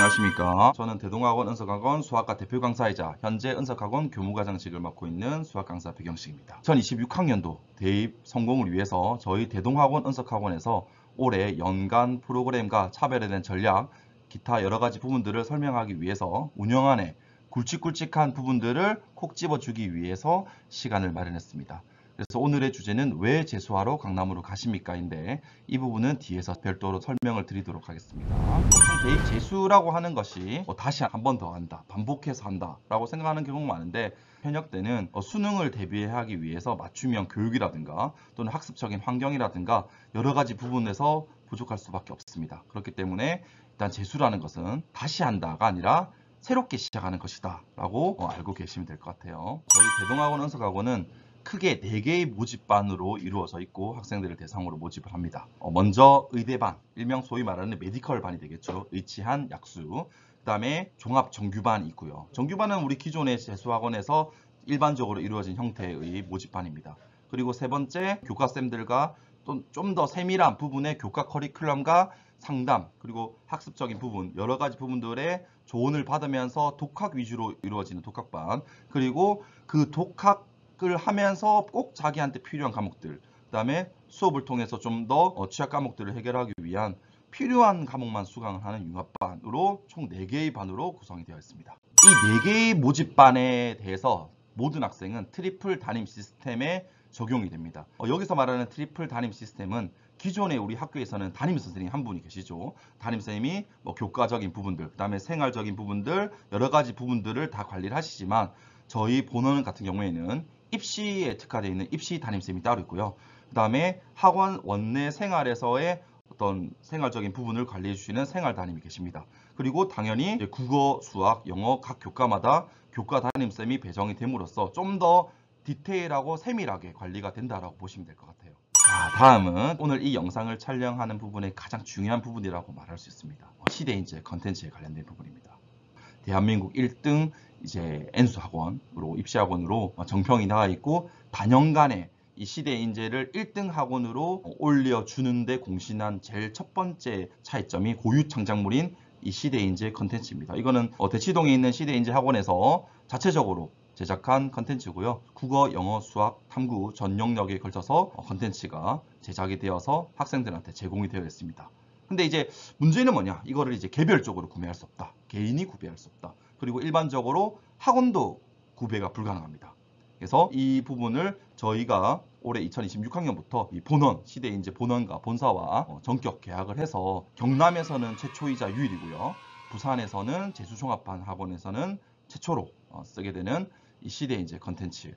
안녕하십니까. 저는 대동학원 은석학원 수학과 대표 강사이자 현재 은석학원 교무과장직을 맡고 있는 수학강사 백영식입니다. 2026학년도 대입 성공을 위해서 저희 대동학원 은석학원에서 올해 연간 프로그램과 차별화된 전략, 기타 여러가지 부분들을 설명하기 위해서 운영안에 굵직굵직한 부분들을 콕 집어주기 위해서 시간을 마련했습니다. 그래서 오늘의 주제는 왜 재수하러 강남으로 가십니까? 인데 이 부분은 뒤에서 별도로 설명을 드리도록 하겠습니다. 보통 대입 재수라고 하는 것이 다시 한 번 더 한다, 반복해서 한다 라고 생각하는 경우가 많은데 현역 때는 수능을 대비하기 위해서 맞춤형 교육이라든가 또는 학습적인 환경이라든가 여러 가지 부분에서 부족할 수밖에 없습니다. 그렇기 때문에 일단 재수라는 것은 다시 한다가 아니라 새롭게 시작하는 것이다 라고 알고 계시면 될 것 같아요. 저희 대동학원 은석학원은 크게 4개의 모집반으로 이루어져 있고 학생들을 대상으로 모집을 합니다. 먼저 의대반, 일명 소위 말하는 메디컬 반이 되겠죠. 의치한, 약수. 그 다음에 종합 정규반이 있고요. 정규반은 우리 기존의 재수학원에서 일반적으로 이루어진 형태의 모집반입니다. 그리고 세 번째, 교과쌤들과 또 좀 더 세밀한 부분의 교과 커리큘럼과 상담, 그리고 학습적인 부분, 여러 가지 부분들의 조언을 받으면서 독학 위주로 이루어지는 독학반, 그리고 그 독학을 하면서 꼭 자기한테 필요한 과목들, 그 다음에 수업을 통해서 좀 더 취약 과목들을 해결하기 위한 필요한 과목만 수강을 하는 융합반으로 총 4개의 반으로 구성이 되어 있습니다. 이 4개의 모집반에 대해서 모든 학생은 트리플 담임 시스템에 적용이 됩니다. 여기서 말하는 트리플 담임 시스템은 기존에 우리 학교에서는 담임 선생님 한 분이 계시죠. 담임 선생님이 교과적인 부분들, 그 다음에 생활적인 부분들, 여러 가지 부분들을 다 관리를 하시지만 저희 본원 같은 경우에는 입시에 특화되어 있는 입시 담임 선생님이 따로 있고요. 그 다음에 학원 원내 생활에서의 어떤 생활적인 부분을 관리해 주시는 생활 담임이 계십니다. 그리고 당연히 국어, 수학, 영어 각 교과마다 교과 담임쌤이 배정이 됨으로써 좀 더 디테일하고 세밀하게 관리가 된다라고 보시면 될 것 같아요. 자, 다음은 오늘 이 영상을 촬영하는 부분의 가장 중요한 부분이라고 말할 수 있습니다. 시대인재 컨텐츠에 관련된 부분입니다. 대한민국 1등 이제 N수학원으로 입시학원으로 정평이 나와 있고 단연간에 이 시대인재를 1등 학원으로 올려주는데 공신한 제일 첫 번째 차이점이 고유 창작물인 이 시대인재 컨텐츠입니다. 이거는 대치동에 있는 시대인재 학원에서 자체적으로 제작한 컨텐츠고요. 국어, 영어, 수학, 탐구 전 영역에 걸쳐서 컨텐츠가 제작이 되어서 학생들한테 제공이 되어 있습니다. 근데 이제 문제는 뭐냐? 이거를 이제 개별적으로 구매할 수 없다. 개인이 구매할 수 없다. 그리고 일반적으로 학원도 구매가 불가능합니다. 그래서 이 부분을 저희가 올해 2026학년부터 이 본원, 시대인재 본원과 본사와 전격 계약을 해서 경남에서는 최초이자 유일이고요. 부산에서는 재수종합반 학원에서는 최초로 쓰게 되는 이 시대인재 컨텐츠에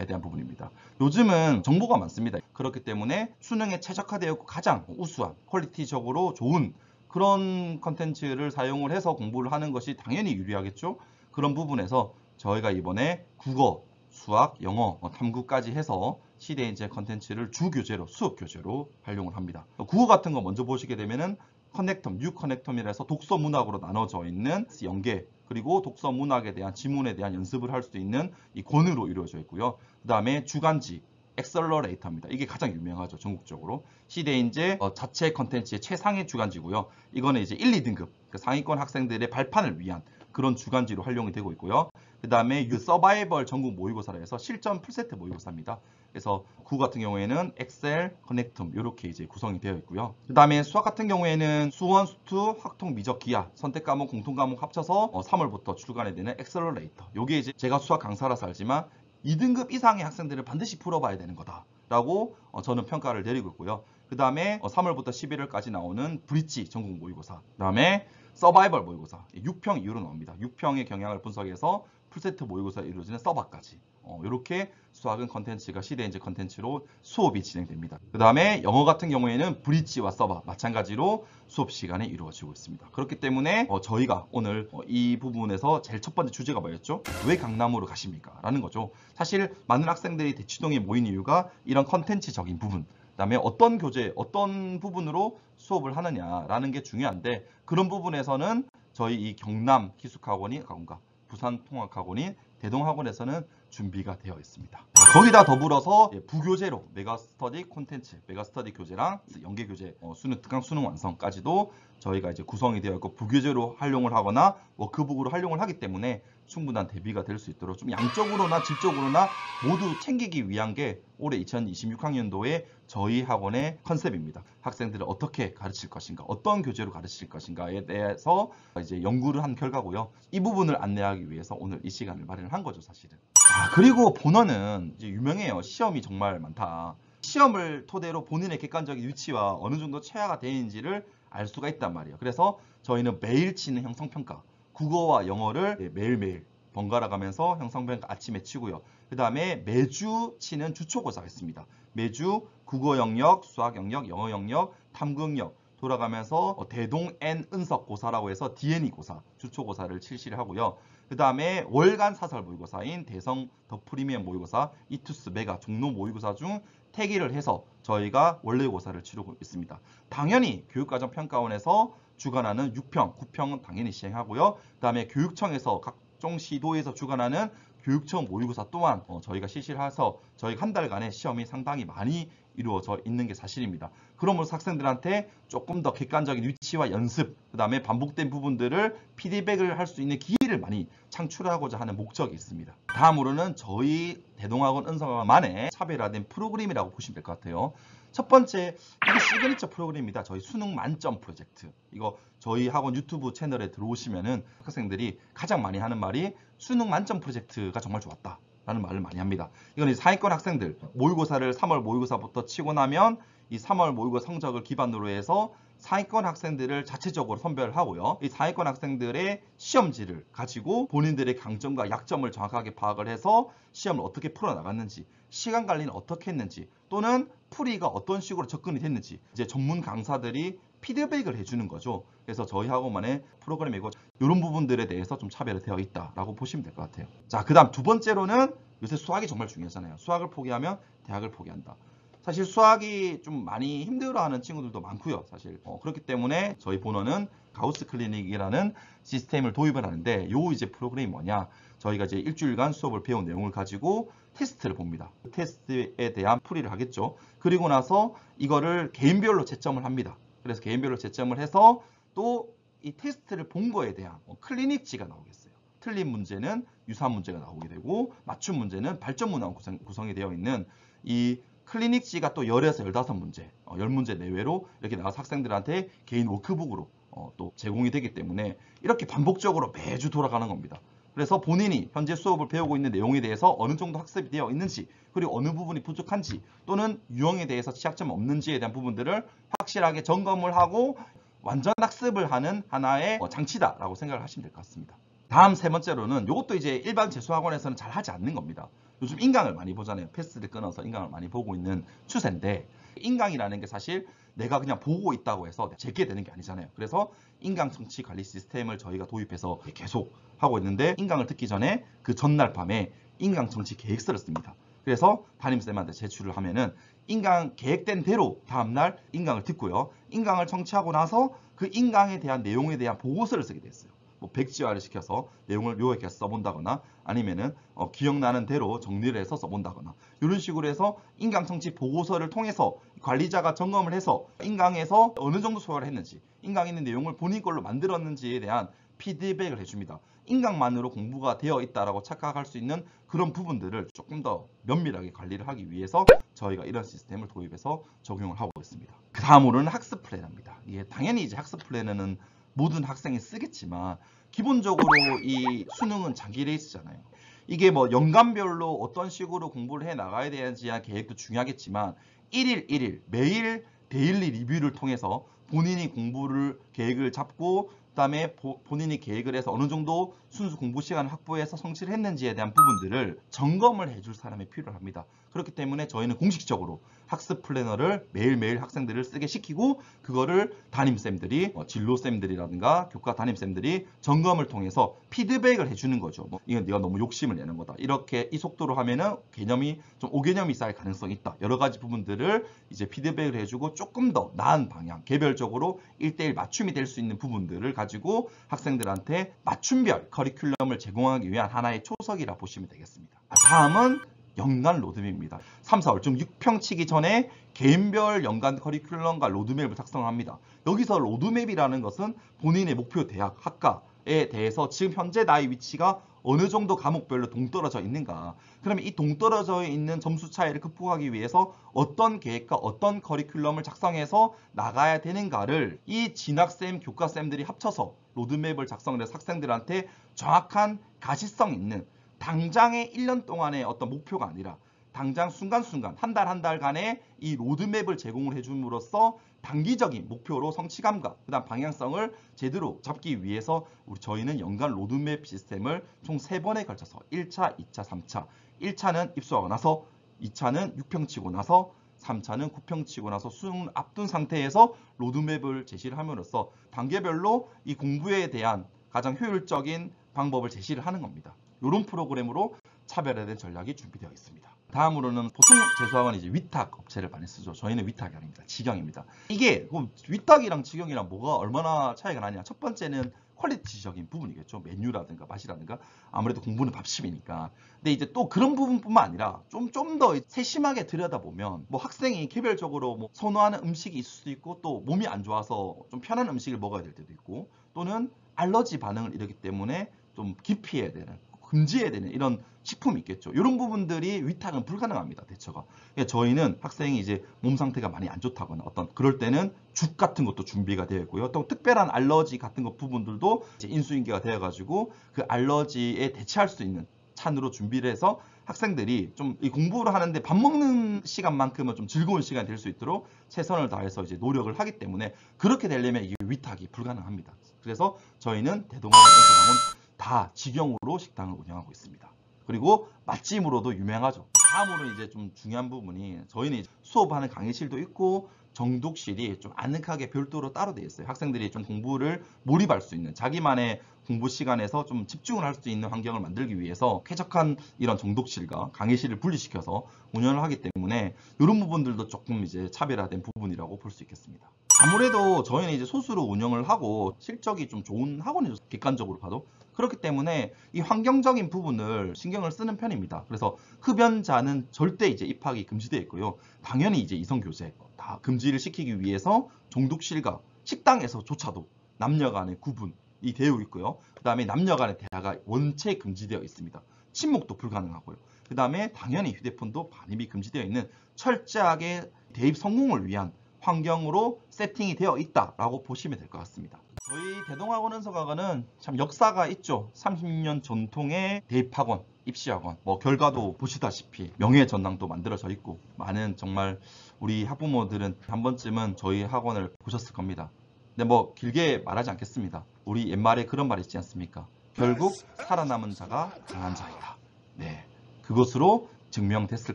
대한 부분입니다. 요즘은 정보가 많습니다. 그렇기 때문에 수능에 최적화되었고 가장 우수한 퀄리티적으로 좋은 그런 컨텐츠를 사용을 해서 공부를 하는 것이 당연히 유리하겠죠. 그런 부분에서 저희가 이번에 국어, 수학, 영어, 탐구까지 해서 시대인재 컨텐츠를 주 교재로 수업 교재로 활용을 합니다. 국어 같은 거 먼저 보시게 되면은 커넥텀, 뉴 커넥텀이라 해서 독서 문학으로 나눠져 있는 연계, 그리고 독서 문학에 대한 지문에 대한 연습을 할 수 있는 이 권으로 이루어져 있고요. 그 다음에 주간지, 엑셀러레이터입니다. 이게 가장 유명하죠, 전국적으로. 시대인재 자체 컨텐츠의 최상의 주간지고요. 이거는 이제 1, 2등급 그 상위권 학생들의 발판을 위한 그런 주간지로 활용이 되고 있고요. 그 다음에 서바이벌 전국 모의고사라 해서 실전 풀세트 모의고사입니다. 그래서 국어 같은 경우에는 엑셀, 커넥텀 이렇게 이제 구성이 되어 있고요. 그 다음에 수학 같은 경우에는 수원, 수투, 학통, 미적, 기하 선택 과목, 공통 과목 합쳐서 3월부터 출간이 되는 엑셀러레이터. 요게 이제 제가 수학 강사라서 알지만 2등급 이상의 학생들은 반드시 풀어봐야 되는 거다라고 저는 평가를 내리고 있고요. 그 다음에 3월부터 11월까지 나오는 브릿지 전국 모의고사. 그 다음에 서바이벌 모의고사. 6평 이후로 나옵니다. 6평의 경향을 분석해서 풀세트 모의고사에 이루어지는 서바까지. 이렇게 수학은 컨텐츠가 시대인재 컨텐츠로 수업이 진행됩니다. 그 다음에 영어 같은 경우에는 브릿지와 서바 마찬가지로 수업 시간에 이루어지고 있습니다. 그렇기 때문에 저희가 오늘 이 부분에서 제일 첫 번째 주제가 뭐였죠? 왜 강남으로 가십니까? 라는 거죠. 사실 많은 학생들이 대치동에 모인 이유가 이런 컨텐츠적인 부분, 그 다음에 어떤 교재, 어떤 부분으로 수업을 하느냐라는 게 중요한데 그런 부분에서는 저희 이 경남 기숙학원이 가운가 부산 통학학원인 대동학원에서는 준비가 되어 있습니다. 거기다 더불어서 부교재로 메가스터디 콘텐츠, 메가스터디 교재랑 연계 교재, 수능 특강 수능 완성까지도 저희가 이제 구성이 되어 있고 부교재로 활용을 하거나 워크북으로 활용을 하기 때문에 충분한 대비가 될 수 있도록 좀 양적으로나 질적으로나 모두 챙기기 위한 게 올해 2026학년도에 저희 학원의 컨셉입니다. 학생들을 어떻게 가르칠 것인가, 어떤 교재로 가르칠 것인가에 대해서 이제 연구를 한 결과고요. 이 부분을 안내하기 위해서 오늘 이 시간을 마련한 거죠, 사실은. 자, 그리고 본어는 이제 유명해요. 시험이 정말 많다. 시험을 토대로 본인의 객관적인 위치와 어느 정도 최하가 되는지를 알 수가 있단 말이에요. 그래서 저희는 매일 치는 형성평가, 국어와 영어를 매일매일 번갈아 가면서 형성평가 아침에 치고요. 그 다음에 매주 치는 주초고사가 있습니다. 매주 국어 영역, 수학 영역, 영어 영역, 탐구 영역 돌아가면서 대동 N 은석고사라고 해서 DNE 고사, 주초고사를 실시를 하고요. 그 다음에 월간 사설 모의고사인 대성 더 프리미엄 모의고사, 이투스 메가 종로 모의고사 중 태기를 해서 저희가 원래 고사를 치르고 있습니다. 당연히 교육과정평가원에서 주관하는 6평, 9평은 당연히 시행하고요. 그 다음에 교육청에서 각종 시도에서 주관하는 교육청 모의고사 또한 저희가 실시를 해서 저희 한 달간의 시험이 상당히 많이 이루어져 있는 게 사실입니다. 그러면서 학생들한테 조금 더 객관적인 위치와 연습, 그 다음에 반복된 부분들을 피드백을 할 수 있는 기회를 많이 창출하고자 하는 목적이 있습니다. 다음으로는 저희 대동학원 은성학원만의 차별화된 프로그램이라고 보시면 될 것 같아요. 첫 번째, 이게 시그니처 프로그램입니다. 저희 수능 만점 프로젝트. 이거 저희 학원 유튜브 채널에 들어오시면은 학생들이 가장 많이 하는 말이 수능 만점 프로젝트가 정말 좋았다 라는 말을 많이 합니다. 이건 상위권 학생들, 모의고사를 3월 모의고사부터 치고 나면 이 3월 모의고사 성적을 기반으로 해서 상위권 학생들을 자체적으로 선별하고요. 이 상위권 학생들의 시험지를 가지고 본인들의 강점과 약점을 정확하게 파악을 해서 시험을 어떻게 풀어나갔는지, 시간 관리는 어떻게 했는지, 또는 풀이가 어떤 식으로 접근이 됐는지 이제 전문 강사들이 피드백을 해주는 거죠. 그래서 저희 학원만의 프로그램이고 이런 부분들에 대해서 좀 차별화되어 있다라고 보시면 될 것 같아요. 자, 그 다음 두 번째로는 요새 수학이 정말 중요하잖아요. 수학을 포기하면 대학을 포기한다. 사실 수학이 좀 많이 힘들어하는 친구들도 많고요. 사실 그렇기 때문에 저희 본원은 가우스 클리닉이라는 시스템을 도입을 하는데 요 이제 프로그램이 뭐냐? 저희가 이제 일주일간 수업을 배운 내용을 가지고 테스트를 봅니다. 테스트에 대한 풀이를 하겠죠. 그리고 나서 이거를 개인별로 채점을 합니다. 그래서 개인별로 채점을 해서 또 이 테스트를 본 거에 대한 클리닉지가 나오겠어요. 틀린 문제는 유사한 문제가 나오게 되고 맞춤 문제는 발전 문항 구성이 되어 있는 이 클리닉지가 또 10에서 15문제, 10문제 내외로 이렇게 나와서 학생들한테 개인 워크북으로 또 제공이 되기 때문에 이렇게 반복적으로 매주 돌아가는 겁니다. 그래서 본인이 현재 수업을 배우고 있는 내용에 대해서 어느 정도 학습이 되어 있는지, 그리고 어느 부분이 부족한지, 또는 유형에 대해서 취약점이 없는지에 대한 부분들을 확실하게 점검을 하고 완전 학습을 하는 하나의 장치다라고 생각을 하시면 될 것 같습니다. 다음 세 번째로는 이것도 이제 일반 재수학원에서는 잘 하지 않는 겁니다. 요즘 인강을 많이 보잖아요. 패스를 끊어서 인강을 많이 보고 있는 추세인데 인강이라는 게 사실 내가 그냥 보고 있다고 해서 제게 되는 게 아니잖아요. 그래서 인강 성취 관리 시스템을 저희가 도입해서 계속 하고 있는데 인강을 듣기 전에 그 전날 밤에 인강 성취 계획서를 씁니다. 그래서 담임쌤한테 제출을 하면은 인강 계획된 대로 다음날 인강을 듣고요. 인강을 청취하고 나서 그 인강에 대한 내용에 대한 보고서를 쓰게 됐어요. 뭐 백지화를 시켜서 내용을 요약해서 써본다거나 아니면은 기억나는 대로 정리를 해서 써본다거나 이런 식으로 해서 인강 성취 보고서를 통해서 관리자가 점검을 해서 인강에서 어느 정도 소화를 했는지, 인강에 있는 내용을 본인 걸로 만들었는지에 대한 피드백을 해줍니다. 인강만으로 공부가 되어 있다라고 착각할 수 있는 그런 부분들을 조금 더 면밀하게 관리를 하기 위해서 저희가 이런 시스템을 도입해서 적용을 하고 있습니다. 그 다음으로는 학습 플래너입니다. 이게 당연히 이제 학습 플래너는 모든 학생이 쓰겠지만 기본적으로 이 수능은 장기 레이스잖아요. 이게 뭐 연간별로 어떤 식으로 공부를 해 나가야 되는지 계획도 중요하겠지만 1일 1일 매일 데일리 리뷰를 통해서 본인이 공부를 계획을 잡고 그다음에 본인이 계획을 해서 어느 정도 순수 공부 시간을 확보해서 성취를 했는지에 대한 부분들을 점검을 해줄 사람이 필요합니다. 그렇기 때문에 저희는 공식적으로 학습 플래너를 매일매일 학생들을 쓰게 시키고 그거를 담임쌤들이 진로쌤들이라든가 교과 담임쌤들이 점검을 통해서 피드백을 해주는 거죠. 이건 네가 너무 욕심을 내는 거다. 이렇게 이 속도로 하면은 개념이 좀 오개념이 쌓일 가능성이 있다. 여러 가지 부분들을 이제 피드백을 해주고 조금 더 나은 방향, 개별적으로 1대1 맞춤이 될 수 있는 부분들을 가지고 학생들한테 맞춤별 커리큘럼을 제공하기 위한 하나의 초석이라 보시면 되겠습니다. 다음은 연간 로드맵입니다. 3, 4월 즉 6평 치기 전에 개인별 연간 커리큘럼과 로드맵을 작성합니다. 여기서 로드맵이라는 것은 본인의 목표 대학, 학과에 대해서 지금 현재 나의 위치가 어느 정도 과목별로 동떨어져 있는가. 그러면 이 동떨어져 있는 점수 차이를 극복하기 위해서 어떤 계획과 어떤 커리큘럼을 작성해서 나가야 되는가를 이 진학쌤, 교과쌤들이 합쳐서 로드맵을 작성을 해서 학생들한테 정확한 가시성 있는 당장의 1년 동안의 어떤 목표가 아니라 당장 순간순간 한 달 한 달간의 이 로드맵을 제공을 해줌으로써 단기적인 목표로 성취감과 그다음 방향성을 제대로 잡기 위해서 저희는 연간 로드맵 시스템을 총 3번에 걸쳐서 1차, 2차, 3차 1차는 입수하고 나서 2차는 6평 치고 나서 3차는 9평 치고 나서 수능 앞둔 상태에서 로드맵을 제시를 함으로써 단계별로 이 공부에 대한 가장 효율적인 방법을 제시를 하는 겁니다. 이런 프로그램으로 차별화된 전략이 준비되어 있습니다. 다음으로는 보통 재수학원 이제 위탁 업체를 많이 쓰죠. 저희는 위탁이 아닙니다. 직영입니다. 이게 위탁이랑 직영이랑 뭐가 얼마나 차이가 나냐. 첫 번째는 퀄리티적인 부분이겠죠. 메뉴라든가 맛이라든가 아무래도 공부는 밥심이니까. 근데 이제 또 그런 부분뿐만 아니라 좀 더 세심하게 들여다보면 뭐 학생이 개별적으로 뭐 선호하는 음식이 있을 수도 있고 또 몸이 안 좋아서 좀 편한 음식을 먹어야 될 때도 있고 또는 알러지 반응을 일으키기 때문에 좀 기피해야 되는 금지해야 되는 이런 식품이 있겠죠. 이런 부분들이 위탁은 불가능합니다. 대처가. 그러니까 저희는 학생이 이제 몸 상태가 많이 안 좋다거나 어떤 그럴 때는 죽 같은 것도 준비가 되어 있고요. 또 특별한 알러지 같은 것 부분들도 이제 인수인계가 되어 가지고 그 알러지에 대처할 수 있는 찬으로 준비를 해서 학생들이 좀 이 공부를 하는데 밥 먹는 시간만큼은 좀 즐거운 시간이 될 수 있도록 최선을 다해서 이제 노력을 하기 때문에 그렇게 되려면 이게 위탁이 불가능합니다. 그래서 저희는 대동학원, 은서강원 다 직영으로 식당을 운영하고 있습니다. 그리고 맛집으로도 유명하죠. 다음으로 이제 좀 중요한 부분이 저희는 수업하는 강의실도 있고 정독실이 좀 아늑하게 별도로 따로 되어 있어요. 학생들이 좀 공부를 몰입할 수 있는 자기만의 공부 시간에서 좀 집중을 할 수 있는 환경을 만들기 위해서 쾌적한 이런 정독실과 강의실을 분리시켜서 운영을 하기 때문에 이런 부분들도 조금 이제 차별화된 부분이라고 볼 수 있겠습니다. 아무래도 저희는 이제 소수로 운영을 하고 실적이 좀 좋은 학원이죠. 객관적으로 봐도. 그렇기 때문에 이 환경적인 부분을 신경을 쓰는 편입니다. 그래서 흡연자는 절대 이제 입학이 금지되어 있고요. 당연히 이제 이성교제 다 금지를 시키기 위해서 정독실과 식당에서조차도 남녀 간의 구분이 되어 있고요. 그 다음에 남녀 간의 대화가 원체 금지되어 있습니다. 친목도 불가능하고요. 그 다음에 당연히 휴대폰도 반입이 금지되어 있는 철저하게 대입 성공을 위한 환경으로 세팅이 되어 있다라고 보시면 될 것 같습니다. 저희 대동학원 은서강원은 참 역사가 있죠. 30년 전통의 대입학원, 입시학원, 뭐 결과도 보시다시피 명예전당도 만들어져 있고 많은 정말 우리 학부모들은 한 번쯤은 저희 학원을 보셨을 겁니다. 근데 뭐 길게 말하지 않겠습니다. 우리 옛말에 그런 말이 있지 않습니까? 결국 살아남은 자가 강한 자이다. 네, 그것으로 증명됐을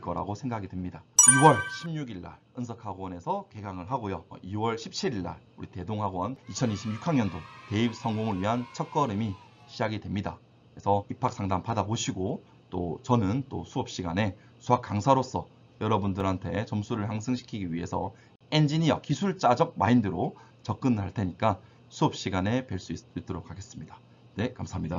거라고 생각이 듭니다. 2월 16일 날 은석학원에서 개강을 하고요. 2월 17일 날 우리 대동학원 2026학년도 대입 성공을 위한 첫걸음이 시작이 됩니다. 그래서 입학 상담 받아보시고 또 저는 또 수업 시간에 수학 강사로서 여러분들한테 점수를 향상시키기 위해서 엔지니어 기술자적 마인드로 접근할 테니까 수업 시간에 뵐 수 있도록 하겠습니다. 네, 감사합니다.